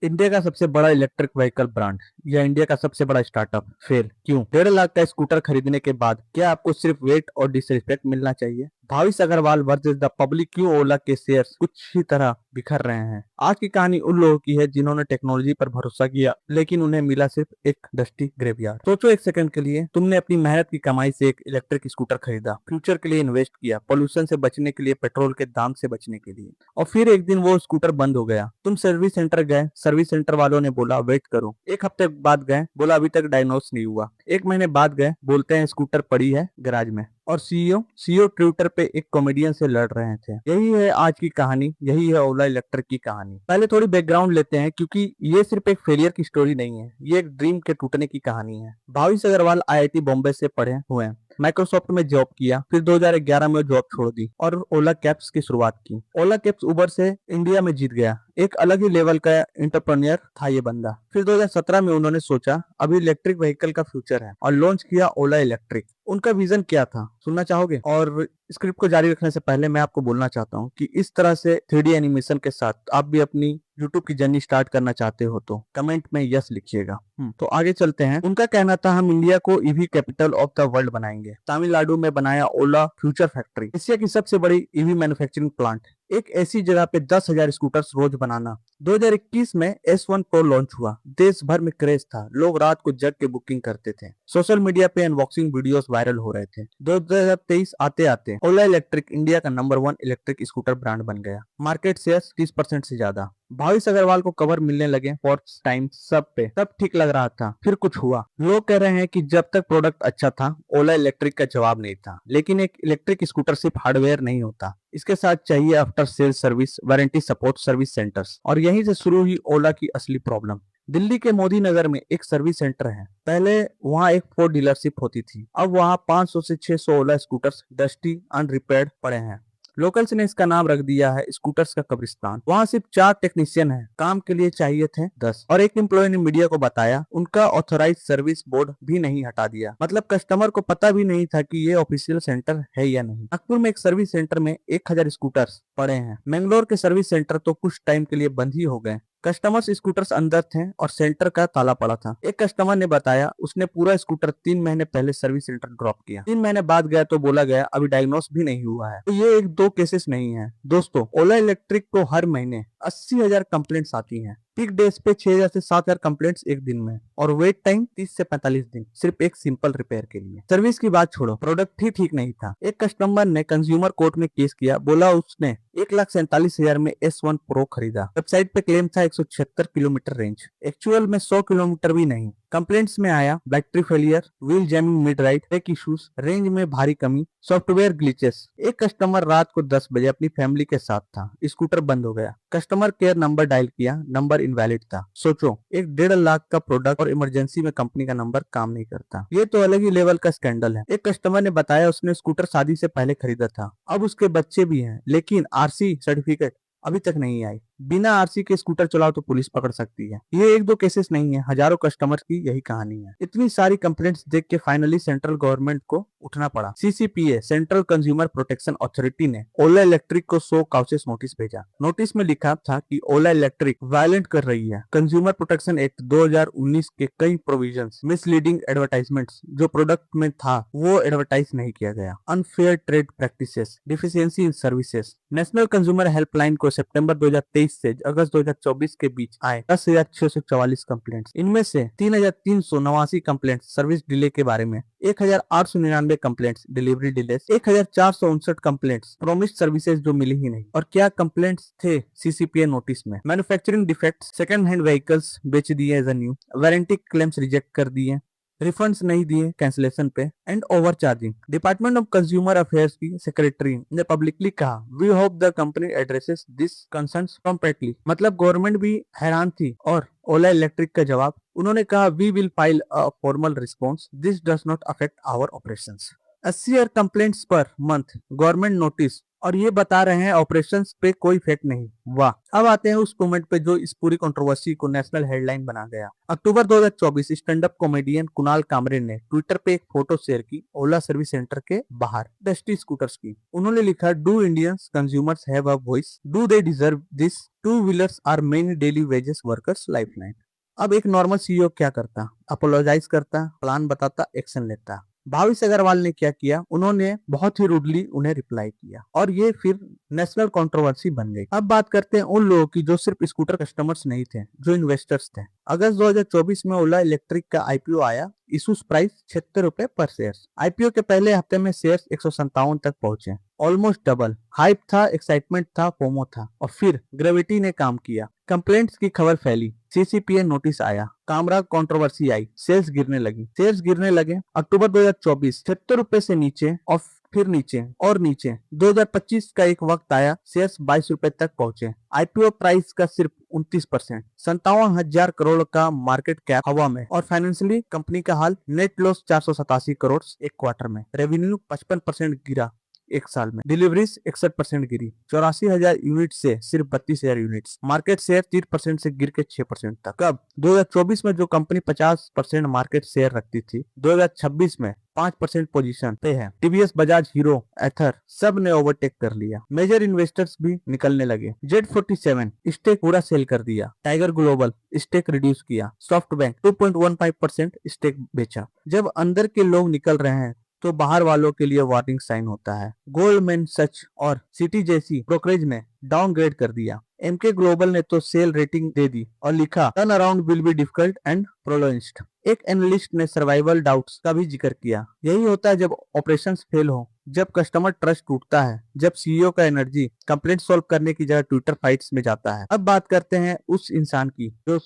India का सबसे बड़ा इलेक्ट्रिक व्हीकल ब्रांड या इंडिया का सबसे बड़ा स्टार्टअप फेल क्यों? 1.5 लाख का स्कूटर खरीदने के बाद क्या आपको सिर्फ वेट और डिसरिस्पेक्ट मिलना चाहिए? Bhavish Aggarwal versus the public, क्यों ओला के शेयर्स कुछ ही तरह बिखर रहे हैं? आज की कहानी उन लोगों की है जिन्होंने टेक्नोलॉजी पर भरोसा किया लेकिन उन्हें मिला सिर्फ एक डस्टी ग्रेवयार्ड। सोचो एक सेकंड के लिए, तुमने अपनी मेहनत की कमाई से एक इलेक्ट्रिक स्कूटर खरीदा, फ्यूचर के लिए इन्वेस्ट किया, पोल्यूशन से बचने के लिए, पेट्रोल के दाम से बचने के लिए, और फिर एक दिन वो स्कूटर बंद हो गया। तुम सर्विस सेंटर गए, सर्विस सेंटर वालों ने बोला वेट करो। एक हफ्ते बाद गए, बोला अभी तक डायग्नोस नहीं हुआ। एक महीने बाद गए, बोलते हैं स्कूटर पड़ी है गैराज में। और सीईओ ट्विटर पे एक कॉमेडियन से लड़ रहे थे। यही है आज की कहानी, यही है ओला इलेक्ट्रिक की कहानी। पहले थोड़ी बैकग्राउंड लेते हैं क्योंकि ये सिर्फ एक फेलियर की स्टोरी नहीं है, ये एक ड्रीम के टूटने की कहानी है। भाविश अग्रवाल आईआईटी बॉम्बे से पढ़े हुए हैं, माइक्रोसॉफ्ट में जॉब किया, फिर 2011 में जॉब छोड़ दी और ओला कैब्स की शुरुआत की। ओला कैब्स उबर से इंडिया में जीत गया। एक अलग ही लेवल का एंटरप्रेन्योर था ये बंदा। फिर 2017 में उन्होंने सोचा अभी इलेक्ट्रिक व्हीकल का फ्यूचर है और लॉन्च किया ओला इलेक्ट्रिक। उनका विजन क्या था, सुनना चाहोगे? और स्क्रिप्ट को जारी रखने से पहले मैं आपको बोलना चाहता हूँ कि इस तरह से 3D एनिमेशन के साथ आप भी अपनी यूट्यूब की जर्नी स्टार्ट करना चाहते हो तो कमेंट में यस लिखिएगा। तो आगे चलते हैं। उनका कहना था हम इंडिया को EV capital of the world बनाएंगे। तमिलनाडु में बनाया ओला फ्यूचर फैक्ट्री, एशिया की सबसे बड़ी ईवी मैन्युफैक्चरिंग प्लांट। एक ऐसी जगह पे 10,000 स्कूटर्स रोज बनाना। 2021 में S1 Pro लॉन्च हुआ। देश भर में क्रेज था, लोग रात को जग के बुकिंग करते थे, सोशल मीडिया पे अनबॉक्सिंग वीडियोस वायरल हो रहे थे। 2023 आते आते ओला इलेक्ट्रिक इंडिया का नंबर 1 इलेक्ट्रिक स्कूटर ब्रांड बन गया। मार्केट शेयर 30% से ज्यादा। भाविश अग्रवाल को कवर मिलने लगे फोर्ब्स, टाइम्स, सब पे। सब ठीक लग रहा था, फिर कुछ हुआ। लोग कह रहे हैं कि जब तक प्रोडक्ट अच्छा था ओला इलेक्ट्रिक का जवाब नहीं था, लेकिन एक इलेक्ट्रिक स्कूटर सिर्फ हार्डवेयर नहीं होता, इसके साथ चाहिए after sale service, warranty support, service centres. और यहीं से शुरू हुई ओला की असली प्रॉब्लम। दिल्ली के मोदी नगर में एक सर्विस सेंटर है। पहले वहाँ एक फोर्ड डीलरशिप होती थी, अब वहाँ 500 से 600 ओला स्कूटर्स डस्टी अनरिपेयर्ड पड़े हैं। लोकल्स ने इसका नाम रख दिया है स्कूटर्स का कब्रिस्तान। वहाँ सिर्फ 4 टेक्नीशियन हैं, काम के लिए चाहिए थे 10। और एक एम्प्लॉय ने मीडिया को बताया उनका ऑथराइज सर्विस बोर्ड भी नहीं हटा दिया। मतलब कस्टमर को पता भी नहीं था कि ये ऑफिशियल सेंटर है या नहीं। नागपुर में एक सर्विस सेंटर में 1000 स्कूटर्स पड़े हैं। मैंगलोर के सर्विस सेंटर तो कुछ टाइम के लिए बंद ही हो गए। कस्टमर्स स्कूटर्स अंदर थे और सेंटर का ताला पड़ा था। एक कस्टमर ने बताया उसने पूरा स्कूटर 3 महीने पहले सर्विस सेंटर ड्रॉप किया। 3 महीने बाद गया तो बोला गया अभी डायग्नोस भी नहीं हुआ है। तो ये एक दो केसेस नहीं है दोस्तों। ओला इलेक्ट्रिक को हर महीने 80,000 कंप्लेंट्स आती हैं। पीक डेज पे 6,000 से 7,000 कंप्लेंट्स एक दिन में, और वेट टाइम 30 से 45 दिन सिर्फ एक सिंपल रिपेयर के लिए। सर्विस की बात छोड़ो, प्रोडक्ट ही ठीक नहीं था। एक कस्टमर ने कंज्यूमर कोर्ट में केस किया, बोला उसने 1,47,000 में S1 Pro खरीदा। वेबसाइट पे क्लेम था 176 किलोमीटर रेंज, एक्चुअल में 100 किलोमीटर भी नहीं। कंप्लेंट्स में आया battery failure, wheel jamming mid ride, brake issues, range में भारी कमी, सॉफ्टवेयर ग्लिचेस। एक कस्टमर रात को 10 बजे अपनी फैमिली के साथ था, स्कूटर बंद हो गया। कस्टमर केयर नंबर डायल किया, नंबर इनवैलिड था। सोचो, एक 1.5 लाख का प्रोडक्ट और इमरजेंसी में कंपनी का नंबर काम नहीं करता। ये तो अलग ही लेवल का स्कैंडल है। एक कस्टमर ने बताया उसने स्कूटर शादी से पहले खरीदा था, अब उसके बच्चे भी हैं, लेकिन आरसी सर्टिफिकेट अभी तक नहीं आई। बिना आरसी के स्कूटर चलाओ तो पुलिस पकड़ सकती है। ये एक दो केसेस नहीं है, हजारों कस्टमर की यही कहानी है। इतनी सारी कंप्लेंट्स देख के फाइनली सेंट्रल गवर्नमेंट को उठना पड़ा। CCPA, central consumer protection authority ने ओला इलेक्ट्रिक को 100 काउचेस नोटिस भेजा। नोटिस में लिखा था कि ओला इलेक्ट्रिक वायलेंट कर रही है कंज्यूमर प्रोटेक्शन एक्ट 2019 के कई प्रोविजंस। मिसलीडिंग एडवर्टाइजमेंट्स, जो प्रोडक्ट में था वो एडवर्टाइज नहीं किया गया। Unfair trade practices, deficiency in services. National consumer helpline को सितंबर 2023 से अगस्त 2024 के बीच आए 10,644 कंप्लेंट्स। इनमें से 3,389 कंप्लेंट्स सर्विस डिले के बारे में, 1,899 complaints delivery delay, 1,459 complaints promised services जो मिली ही नहीं। और क्या कंप्लेंट्स थे सीसीपीए नोटिस में? Manufacturing defects, second hand vehicles बेच दिए as a new, warranty claims reject कर दिए, रिफंड्स नहीं दिए कैंसिलेशन पे, and over charging. Department of consumer affairs की सेक्रेटरी ने पब्लिकली कहा we hope the company addresses this concerns promptly. मतलब गवर्नमेंट भी हैरान थी। और ओला इलेक्ट्रिक का जवाब, उन्होंने कहा we will file a formal response, this does not affect our operations. 80 complaints per month, government notice और ये बता रहे हैं ऑपरेशंस पे कोई इफेक्ट नहीं। वाह। अब आते हैं उस मोमेंट पे जो इस पूरी कंट्रोवर्सी को नेशनल हेडलाइन बना गया। अक्टूबर 2024 stand up comedian Kunal Kamre ने ट्विटर पे एक फोटो शेयर की ओला सर्विस सेंटर के बाहर डस्टी स्कूटर्स की। उन्होंने लिखा, do Indians consumers have a voice, do they deserve this, two wheelers are many daily wages workers lifeline. अब एक नॉर्मल सीईओ क्या करता? अपोलोजाइज करता, प्लान बताता, एक्शन लेता। भाविश अग्रवाल ने क्या किया? उन्होंने बहुत ही रूडली उन्हें रिप्लाई किया और ये फिर नेशनल कंट्रोवर्सी बन गई। अब बात करते हैं उन लोगों की जो सिर्फ स्कूटर कस्टमर्स नहीं थे, जो इन्वेस्टर्स थे। अगस्त 2024 में ओला इलेक्ट्रिक का आईपीओ आया। इशूज प्राइस 76 रुपए पर शेयर। आईपीओ के पहले हफ्ते में शेयर्स 157 तक पहुंचे, ऑलमोस्ट डबल। हाइप था, एक्साइटमेंट था, फोमो था। और फिर ग्रेविटी ने काम किया। कंप्लेंट्स की खबर फैली, सीसीपीए नोटिस आया, कामरा कंट्रोवर्सी आई, सेल्स गिरने लगे। अक्टूबर 2024 76 रुपए से नीचे और फिर नीचे और नीचे। 2025 का एक वक्त आया, शेयर्स 22 रुपए तक पहुंचे। आईपीओ प्राइस का सिर्फ 29%, 57,000 करोड़ का मार्केट कैप हवा में। और फाइनेंशियली कंपनी का हाल, नेट लॉस 487 करोड़ एक क्वार्टर में। रेवेन्यू 55% गिरा एक साल में। डिलीवरीज 61% गिरी, 84,000 यूनिट से सिर्फ 32,000 यूनिट। मार्केट शेयर 3% से गिर के 6% तक। कब? 2024 में जो कंपनी 50% मार्केट शेयर रखती थी, 2026 में 5% पोजीशन पे है। टीवीएस, बजाज, हीरो, एथर सब ने ओवरटेक कर लिया। मेजर इन्वेस्टर्स भी निकलने लगे। Z47 स्टेक पूरा सेल कर दिया। टाइगर ग्लोबल स्टेक रिड्यूस किया। सॉफ्ट बैंक 2.15% स्टेक बेचा। जब अंदर के लोग निकल रहे हैं तो बाहर वालों के लिए वार्निंग साइन होता है। गोल्डमैन सच और सिटी जैसी ब्रोकरेज ने डाउनग्रेड कर दिया। एमके ग्लोबल ने तो सेल रेटिंग दे दी और लिखा, turn around will be difficult and prolonged. एक एनालिस्ट ने सर्वाइवल डाउट्स का भी जिक्र किया। यही होता है जब ऑपरेशंस फेल हो, जब कस्टमर ट्रस्ट टूटता है, जब सीईओ का एनर्जी कंप्लेंट सॉल्व करने की जगह ट्विटर फाइट्स में जाता है। अब बात करते हैं उस इंसान की जो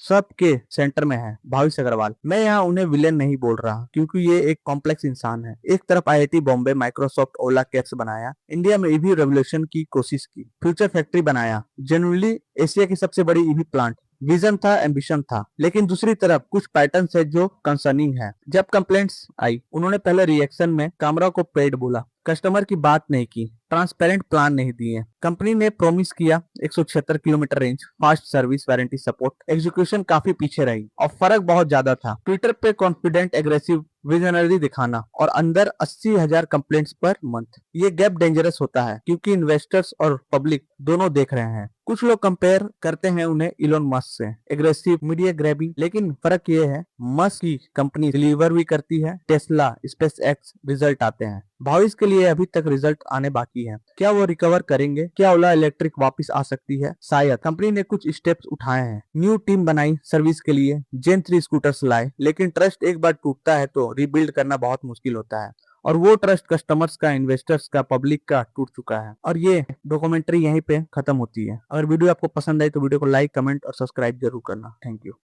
सबके सेंटर में है, भाविश अग्रवाल। मैं यहाँ उन्हें विलेन नहीं बोल रहा, क्योंकि ये एक कॉम्प्लेक्स इंसान है। एक तरफ आईआईटी बॉम्बे, माइक्रोसॉफ्ट, ओला कैब्स बनाया, इंडिया में ईवी रेवोल्यूशन की कोशिश की, फ्यूचर फैक्ट्री बनाया, जेन्युइनली एशिया की सबसे बड़ी ईवी प्लांट। विजन था, एम्बिशन था। लेकिन दूसरी तरफ कुछ पैटर्न्स है जो कंसर्निंग है। जब कंप्लेंट्स आई, उन्होंने पहले रिएक्शन में कामरा को पेड बोला, कस्टमर की बात नहीं की, ट्रांसपेरेंट प्लान नहीं दिए। कंपनी ने प्रॉमिस किया 176 kilometre range, fast service, warranty support. Execution काफी पीछे रही और फर्क बहुत ज्यादा था। ट्विटर पे कॉन्फिडेंट, एग्रेसिव, विजनरी दिखाना और अंदर 80,000 कंप्लेंट्स पर मंथ। ये गैप डेंजरस होता है क्योंकि इन्वेस्टर्स और पब्लिक दोनों देख रहे हैं। कुछ लोग कंपेयर करते हैं उन्हें इलोन मस्क से, एग्रेसिव, मीडिया ग्रैबिंग। लेकिन फर्क ये है, मस्क की कंपनी डिलीवर भी करती है, टेस्ला, स्पेस एक्स रिजल्ट आते हैं। भविष्य के लिए अभी तक रिजल्ट आने बाकी है। क्या वो रिकवर करेंगे? क्या ओला इलेक्ट्रिक वापस आ सकती है? शायद। कंपनी ने कुछ स्टेप्स उठाए हैं, न्यू टीम बनाई सर्विस के लिए, जेन 3 स्कूटर्स लाए। लेकिन ट्रस्ट एक बार टूटता है तो रिबिल्ड करना बहुत मुश्किल होता है। और वो ट्रस्ट कस्टमर्स का, इन्वेस्टर्स का, पब्लिक का टूट चुका है। और ये डॉक्यूमेंट्री यहीं पे खत्म होती है। अगर वीडियो आपको पसंद आई तो वीडियो को लाइक, कमेंट और सब्सक्राइब जरूर करना। Thank you.